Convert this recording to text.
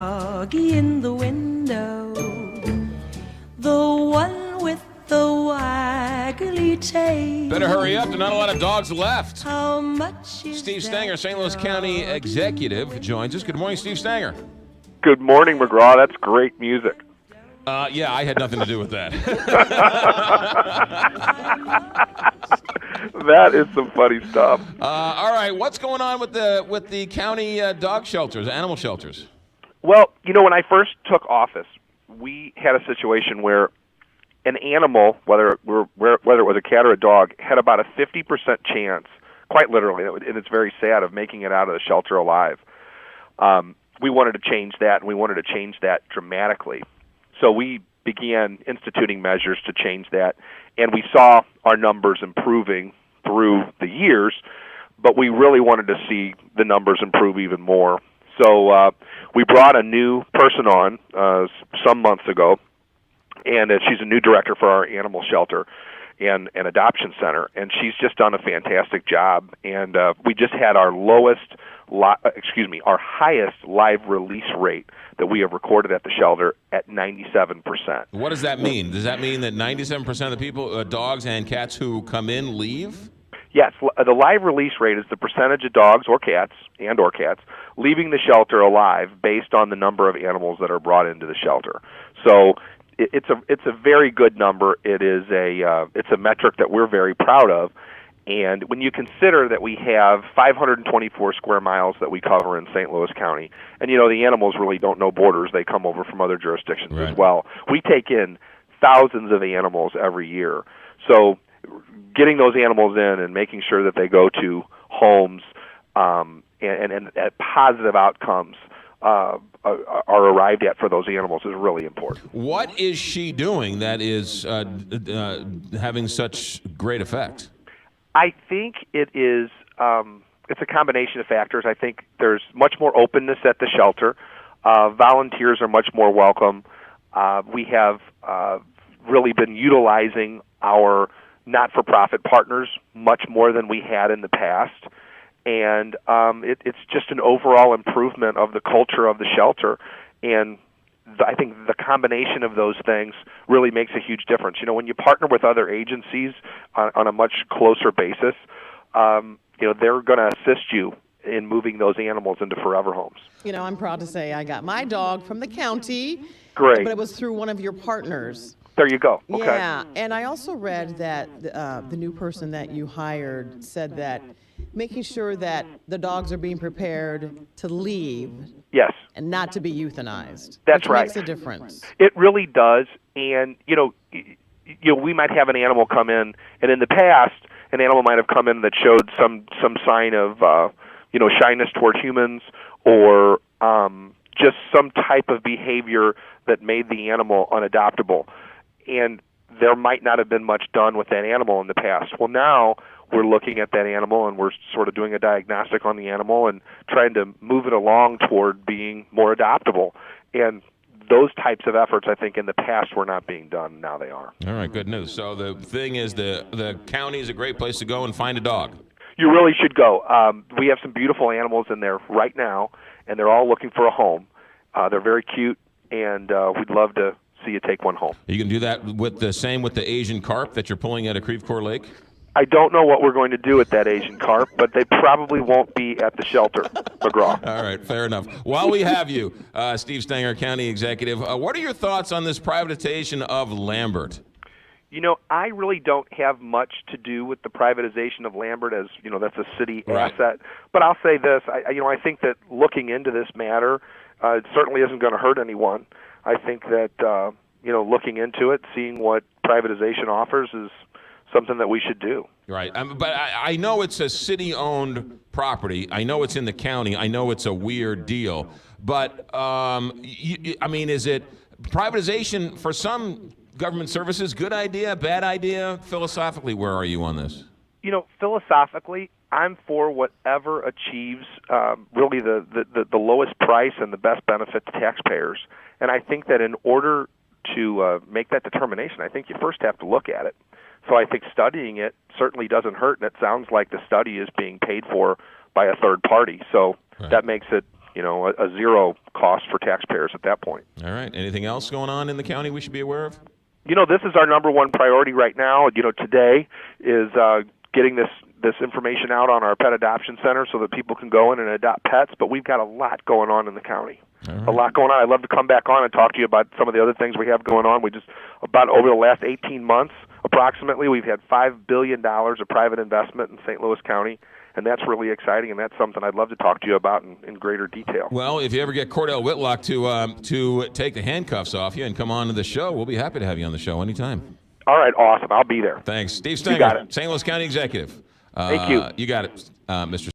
Doggy in the window, the one with the waggly tail. Better hurry up. There's not a lot of dogs left. How much is Steve Stanger, St. Louis County Executive, joins us. Good morning, Steve Stanger. Good morning, McGraw. That's great music. Yeah, I had nothing to do with that. That is some funny stuff. All right, what's going on with the county dog shelters, animal shelters? Well, when I first took office, we had a situation where an animal, whether it was a cat or a dog, had about a 50% chance, quite literally, and it's very sad, of making it out of the shelter alive. We wanted to change that, and we wanted to change that dramatically. So we began instituting measures to change that, and we saw our numbers improving through the years, but we really wanted to see the numbers improve even more. So we brought a new person on some months ago, and she's a new director for our animal shelter and adoption center, and she's just done a fantastic job. And we just had our highest live release rate that we have recorded at the shelter at 97%. What does that mean? Does that mean that 97% of the people, dogs and cats who come in, leave? Yes, the live release rate is the percentage of dogs or cats leaving the shelter alive based on the number of animals that are brought into the shelter. So it's a very good number. It's a metric that we're very proud of. And when you consider that we have 524 square miles that we cover in St. Louis County, and the animals really don't know borders, they come over from other jurisdictions right. as well. We take in thousands of animals every year. So getting those animals in and making sure that they go to homes and positive outcomes are arrived at for those animals is really important. What is she doing that is having such great effect? I think it is. It's a combination of factors. I think there's much more openness at the shelter. Volunteers are much more welcome. We have really been utilizing our not-for-profit partners much more than we had in the past. And it's just an overall improvement of the culture of the shelter. And I think the combination of those things really makes a huge difference. When you partner with other agencies on a much closer basis, they're going to assist you in moving those animals into forever homes. I'm proud to say I got my dog from the county. Great. But it was through one of your partners. There you go. Okay. Yeah, and I also read that the new person that you hired said that making sure that the dogs are being prepared to leave. Yes. And not to be euthanized. That's which right. Makes a difference. It really does. And, we might have an animal come in, and in the past, an animal might have come in that showed some sign of, shyness toward humans or just some type of behavior that made the animal unadoptable. And there might not have been much done with that animal in the past. Well, now we're looking at that animal and we're sort of doing a diagnostic on the animal and trying to move it along toward being more adoptable. And those types of efforts, I think, in the past were not being done. Now they are. All right, good news. So the thing is the county is a great place to go and find a dog. You really should go. We have some beautiful animals in there right now, and they're all looking for a home. They're very cute, and we'd love to see you take one home. You can do that with the Asian carp that you're pulling out of Creve Coeur Lake? I don't know what we're going to do with that Asian carp, but they probably won't be at the shelter, McGraw. All right, fair enough. While we have you, Steve Stanger, County Executive, what are your thoughts on this privatization of Lambert? I really don't have much to do with the privatization of Lambert, as that's a city asset. But I'll say this: I think that looking into this matter, it certainly isn't going to hurt anyone. I think that looking into it, seeing what privatization offers, is something that we should do. Right, but I know it's a city-owned property. I know it's in the county. I know it's a weird deal. But is it privatization for some government services? Good idea, bad idea? Philosophically, where are you on this? Philosophically, I'm for whatever achieves really the lowest price and the best benefit to taxpayers. And I think that in order to make that determination, I think you first have to look at it. So I think studying it certainly doesn't hurt, and it sounds like the study is being paid for by a third party. So that makes it, a zero cost for taxpayers at that point. All right. Anything else going on in the county we should be aware of? This is our number one priority right now. Today is getting this information out on our pet adoption center so that people can go in and adopt pets. But we've got a lot going on in the county. Right. A lot going on. I'd love to come back on and talk to you about some of the other things we have going on. About over the last 18 months, approximately, we've had $5 billion of private investment in St. Louis County. And that's really exciting, and that's something I'd love to talk to you about in greater detail. Well, if you ever get Cordell Whitlock to take the handcuffs off you and come on to the show, we'll be happy to have you on the show anytime. All right, awesome. I'll be there. Thanks. Steve You got Stenger, it. St. Louis County Executive. Thank you. You got it, Mr.